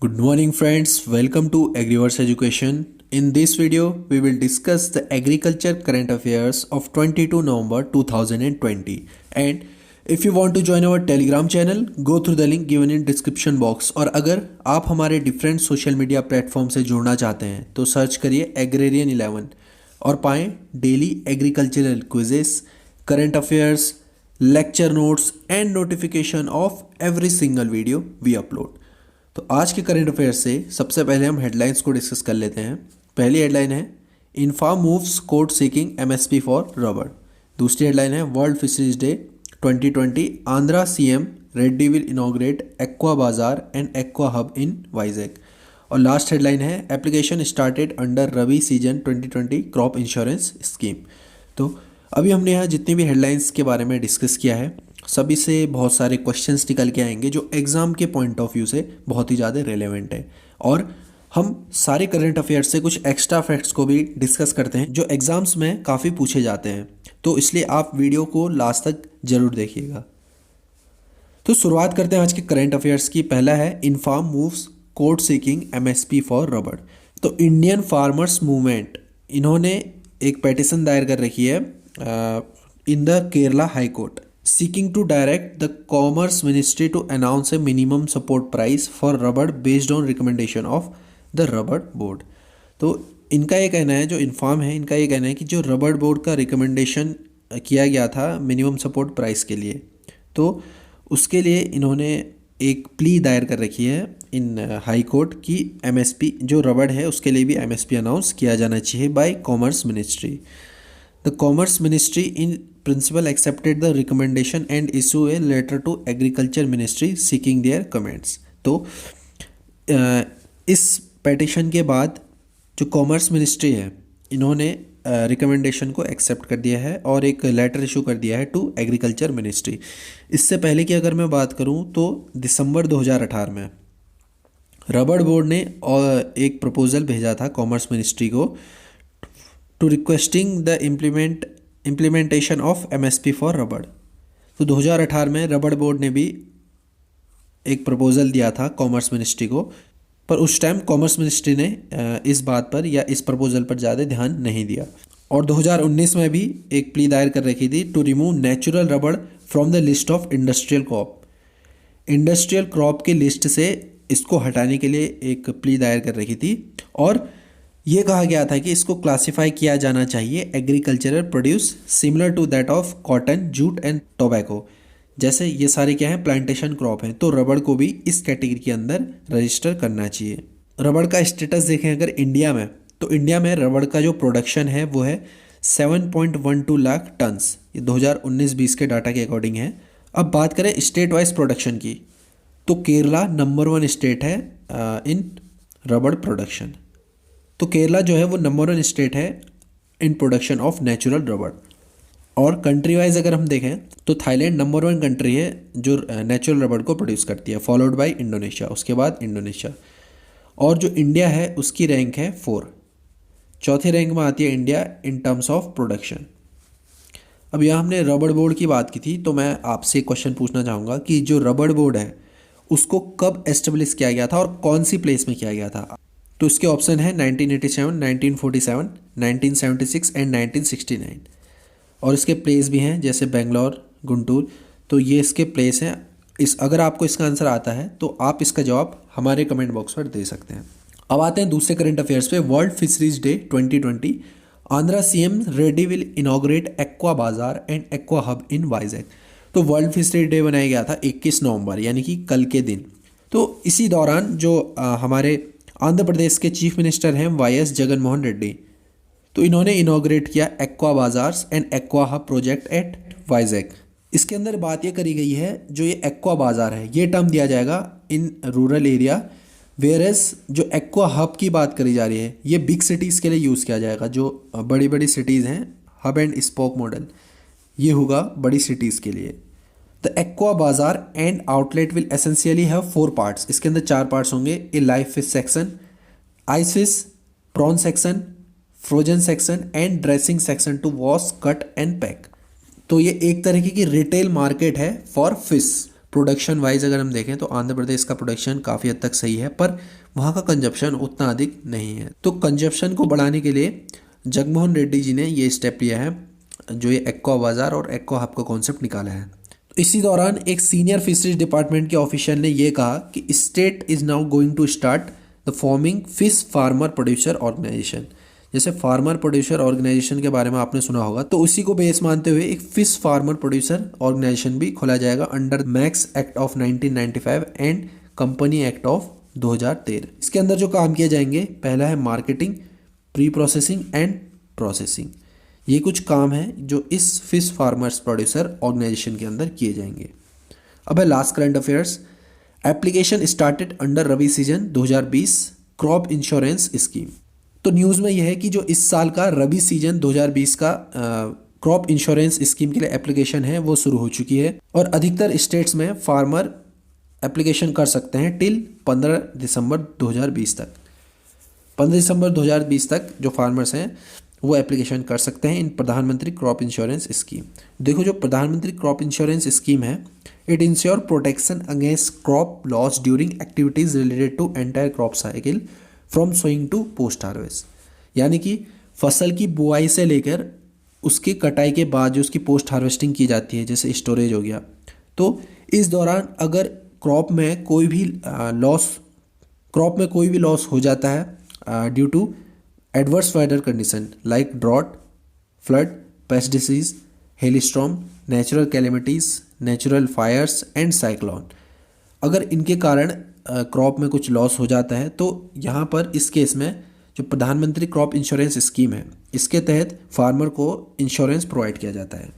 Good morning friends, welcome to Agriverse Education. In this video, we will discuss the agriculture current affairs of 22 November 2020. And if you want to join our Telegram channel, go through the link given in description box. और अगर आप हमारे different social media platform से जुड़ना चाहते हैं तो search करिए एग्रेरियन 11 और पाएं daily agricultural quizzes, current affairs, lecture notes and notification of every single video we upload. तो आज के करंट अफेयर्स से सबसे पहले हम हेडलाइंस को डिस्कस कर लेते हैं। पहली हेडलाइन है INFAM moves court seeking MSP for rubber. दूसरी हेडलाइन है world fisheries day 2020, Andhra CM Reddy will inaugurate aqua bazaar and aqua hub in Vizag. और लास्ट हेडलाइन है application started under rabi season 2020 crop insurance scheme. तो अभी हमने यहाँ जितनी भी हेडलाइंस के बारे में डिस्कस किया है सभी से बहुत सारे क्वेश्चंस निकल के आएंगे जो एग्ज़ाम के पॉइंट ऑफ व्यू से बहुत ही ज़्यादा रेलेवेंट है। और हम सारे करंट अफेयर्स से कुछ एक्स्ट्रा फैक्ट्स को भी डिस्कस करते हैं जो एग्ज़ाम्स में काफ़ी पूछे जाते हैं, तो इसलिए आप वीडियो को लास्ट तक ज़रूर देखिएगा। तो शुरुआत करते हैं आज के करंट अफेयर्स की। पहला है INFAM moves court seeking MSP for rubber. तो इंडियन फार्मर्स मूवमेंट इन्होंने एक पेटिशन दायर कर रखी है in the Kerala high court seeking to direct the Commerce Ministry to announce a minimum support price for rubber based on recommendation of the rubber board। तो इनका ये कहना है, जो इन्फॉर्म है इनका ये कहना है कि जो रबर बोर्ड का रिकमेंडेशन किया गया था मिनिमम सपोर्ट प्राइस के लिए, तो उसके लिए इन्होंने एक प्ली दायर कर रखी है इन हाई कोर्ट की एमएसपी जो रबर है उसके लिए भी एमएसपी अनाउंस किया जाना चाहिए by commerce ministry. The Commerce Ministry in principle accepted the recommendation and issue a letter to Agriculture Ministry seeking their comments। तो इस पेटिशन के बाद जो कॉमर्स मिनिस्ट्री है इन्होंने रिकमेंडेशन को एक्सेप्ट कर दिया है और एक लेटर इशू कर दिया है टू एग्रीकल्चर मिनिस्ट्री। इससे पहले की अगर मैं बात करूं तो दिसंबर 2018 में रबर बोर्ड ने एक प्रपोजल भेजा था कॉमर्स मिनिस्ट्री को to requesting the implementation of MSP for rubber. तो 2018 में रबर बोर्ड ने भी एक प्रपोजल दिया था कॉमर्स मिनिस्ट्री को, पर उस टाइम कॉमर्स मिनिस्ट्री ने इस बात पर या इस प्रपोजल पर ज़्यादा ध्यान नहीं दिया। और 2019 में भी एक प्ली दायर कर रखी थी to remove natural rubber from the list of industrial crop. Industrial crop की लिस्ट से इसको हटाने के लिए एक प्ली दायर कर रखी थी और ये कहा गया था कि इसको क्लासिफाई किया जाना चाहिए agricultural produce similar to that of cotton, jute and tobacco. जैसे ये सारे क्या हैं, प्लांटेशन क्रॉप हैं, तो रबड़ को भी इस कैटेगरी के अंदर रजिस्टर करना चाहिए। रबड़ का स्टेटस देखें अगर इंडिया में, तो इंडिया में रबड़ का जो प्रोडक्शन है वो है 7.12 लाख टन्स। ये 2019-20 के डाटा के अकॉर्डिंग है। अब बात करें स्टेट वाइज प्रोडक्शन की, तो केरला नंबर 1 स्टेट है इन रबड़ प्रोडक्शन। तो केरला जो है वो नंबर 1 स्टेट है in production of natural rubber. और कंट्री वाइज अगर हम देखें तो थाईलैंड नंबर 1 कंट्री है जो नेचुरल रबर को प्रोड्यूस करती है, फॉलोड बाय इंडोनेशिया, उसके बाद इंडोनेशिया। और जो इंडिया है उसकी रैंक है 4, चौथे रैंक में आती है India in terms of production. अब यहाँ हमने रबर बोर्ड की बात की थी, तो मैं आपसे एक क्वेश्चन पूछना चाहूँगा कि जो रबर बोर्ड है उसको कब एस्टेब्लिश किया गया था और कौन सी प्लेस में किया गया था। तो इसके ऑप्शन है 1987, 1947, 1976 एंड 1969। और इसके प्लेस भी हैं जैसे बेंगलोर, गुंटूर, तो ये इसके प्लेस हैं। अगर आपको इसका आंसर आता है तो आप इसका जवाब हमारे कमेंट बॉक्स पर दे सकते हैं। अब आते हैं दूसरे करंट अफेयर्स पे। World fisheries day 2020, Andhra CM Reddy will inaugurate aqua bazaar and aqua hub in Vizag. तो वर्ल्ड फिशरीज डे बनाया गया था 21 नवंबर यानी कि कल के दिन। तो इसी दौरान जो हमारे आंध्र प्रदेश के चीफ मिनिस्टर हैं वाईएस जगनमोहन रेड्डी, तो इन्होंने इनॉग्रेट किया aqua bazaars and aqua hub project at Vizag. इसके अंदर बात ये करी गई है जो ये एक्वा बाजार है ये टर्म दिया जाएगा इन रूरल एरिया, वेयरएज जो एक्वा हब की बात करी जा रही है ये बिग सिटीज़ के लिए यूज़ किया जाएगा। जो बड़ी बड़ी सिटीज़ हैं, हब एंड स्पोक मॉडल ये होगा बड़ी सिटीज़ के लिए। The aqua bazaar and outlet will essentially have 4 parts. इसके अंदर 4 पार्ट्स होंगे। A live fish section, ice fish, prawn section, frozen section and dressing section to wash, cut and pack. तो ये एक तरीके की रिटेल मार्केट है फॉर फिश। प्रोडक्शन वाइज अगर हम देखें तो आंध्र प्रदेश का प्रोडक्शन काफ़ी हद तक सही है, पर वहाँ का कंजप्शन उतना अधिक नहीं है। तो कंजप्शन को बढ़ाने के लिए जगनमोहन रेड्डी जी ने ये स्टेप लिया है, जो ये एक्वा बाज़ार और एक्वा हब का कॉन्सेप्ट निकाला है। तो इसी दौरान एक सीनियर फिशरीज डिपार्टमेंट के ऑफिशियल ने ये कहा कि state is now going to start the forming fish farmer producer organisation. जैसे फार्मर प्रोड्यूसर ऑर्गेनाइजेशन के बारे में आपने सुना होगा, तो उसी को बेस मानते हुए एक फिश फार्मर प्रोड्यूसर ऑर्गेनाइजेशन भी खोला जाएगा under max act of 1995 and company act of 2013। इसके अंदर जो काम किए जाएंगे, पहला है marketing, pre processing and processing. ये कुछ काम है जो इस फिश फार्मर्स प्रोड्यूसर ऑर्गेनाइजेशन के अंदर किए जाएंगे। अब है last current affairs. Application started under rabi season 2020 crop insurance scheme. तो न्यूज़ में यह है कि जो इस साल का रबी सीजन 2020 का क्रॉप इंश्योरेंस स्कीम के लिए एप्लीकेशन है वो शुरू हो चुकी है, और अधिकतर स्टेट्स में फार्मर एप्लीकेशन कर सकते हैं टिल 15 दिसंबर 2020 तक। 15 दिसंबर 2020 तक जो फार्मर्स हैं वो एप्लीकेशन कर सकते हैं इन प्रधानमंत्री क्रॉप इंश्योरेंस स्कीम। देखो, जो प्रधानमंत्री क्रॉप इंश्योरेंस स्कीम है, it insure protection against crop loss during activities related to entire crop cycle from sowing to post harvest. यानी कि फसल की बुआई से लेकर उसकी कटाई के बाद जो उसकी पोस्ट हार्वेस्टिंग की जाती है, जैसे स्टोरेज हो गया, तो इस दौरान अगर क्रॉप में कोई भी लॉस हो जाता है due to adverse weather condition like drought, flood, pest disease, hailstorm, natural calamities, natural fires and cyclone, अगर इनके कारण क्रॉप में कुछ लॉस हो जाता है, तो यहाँ पर इस केस में जो प्रधानमंत्री क्रॉप इंश्योरेंस स्कीम है, इसके तहत फार्मर को इंश्योरेंस प्रोवाइड किया जाता है।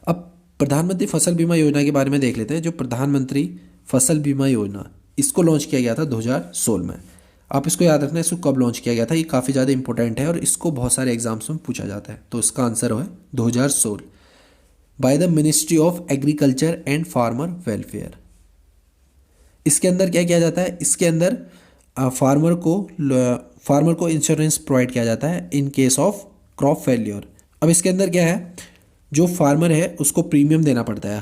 अब प्रधानमंत्री फसल बीमा योजना के बारे में देख लेते हैं। जो प्रधानमंत्री फसल बीमा योजना, इसको लॉन्च किया गया था 2016 में। आप इसको याद रखना, इसको कब लॉन्च किया गया था, ये काफ़ी ज़्यादा इंपॉर्टेंट है और इसको बहुत सारे एग्जाम्स में पूछा जाता है। तो इसका आंसर है 2016 by the ministry of agriculture and farmer welfare. इसके अंदर क्या किया जाता है, इसके अंदर फार्मर को इंश्योरेंस प्रोवाइड किया जाता है in case of crop failure. अब इसके अंदर क्या है, जो फार्मर है उसको प्रीमियम देना पड़ता है।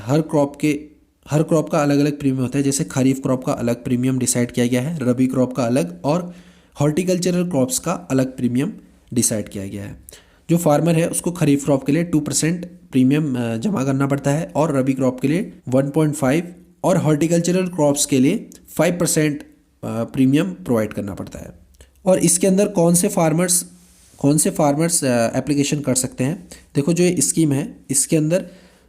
हर क्रॉप का अलग अलग प्रीमियम होता है। जैसे खरीफ क्रॉप का अलग प्रीमियम डिसाइड किया गया है, रबी क्रॉप का अलग, और हॉर्टिकल्चरल क्रॉप्स का अलग प्रीमियम डिसाइड किया गया है। जो फार्मर है उसको खरीफ क्रॉप के लिए 2% प्रीमियम जमा करना पड़ता है, और रबी क्रॉप के लिए 1.5, और हॉर्टिकल्चरल क्रॉप्स के लिए 5% प्रीमियम प्रोवाइड करना पड़ता है। और इसके अंदर कौन से फार्मर्स एप्लीकेशन कर सकते हैं, देखो जो ये स्कीम है, इसके अंदर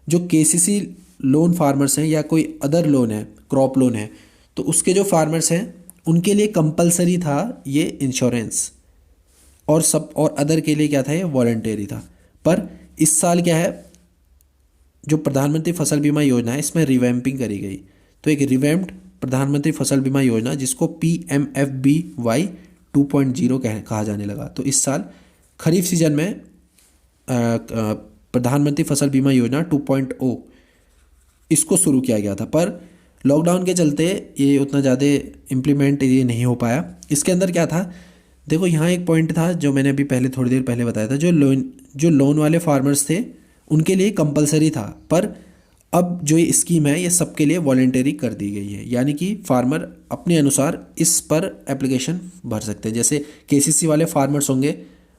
जो केसीसी लोन फार्मर्स हैं या कोई अदर लोन है, क्रॉप लोन है, तो उसके जो फार्मर्स हैं उनके लिए कंपलसरी था ये इंश्योरेंस, और अदर के लिए क्या था, ये वॉलंटरी था। पर इस साल क्या है, जो प्रधानमंत्री फसल बीमा योजना है इसमें रिवैम्पिंग करी गई। तो एक रिवैम्प्ड प्रधानमंत्री फसल बीमा योजना, जिसको PMFBY 2.0 कहा जाने लगा। तो इस साल खरीफ सीजन में प्रधानमंत्री फसल बीमा योजना 2.0 इसको शुरू किया गया था, पर लॉकडाउन के चलते ये उतना ज़्यादा इम्प्लीमेंट ये नहीं हो पाया। इसके अंदर क्या था, देखो यहाँ एक पॉइंट था जो मैंने अभी थोड़ी देर पहले बताया था, जो लोन वाले फार्मर्स थे उनके लिए कंपलसरी था, पर अब जो ये स्कीम है ये सबके लिए वॉलंटरी कर दी गई है। यानी कि फार्मर अपने अनुसार इस पर एप्लीकेशन भर सकते हैं। जैसे केसीसी वाले फार्मर्स होंगे,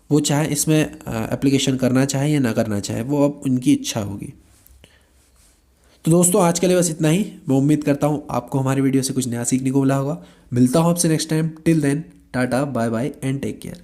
वो चाहे इसमें एप्लीकेशन करना चाहे या ना करना चाहे, वो अब उनकी इच्छा होगी। तो दोस्तों आज के लिए बस इतना ही। मैं उम्मीद करता हूँ आपको हमारी वीडियो से कुछ नया सीखने को मिला होगा। मिलता हूँ आपसे next time. Till then tata, bye bye and take care.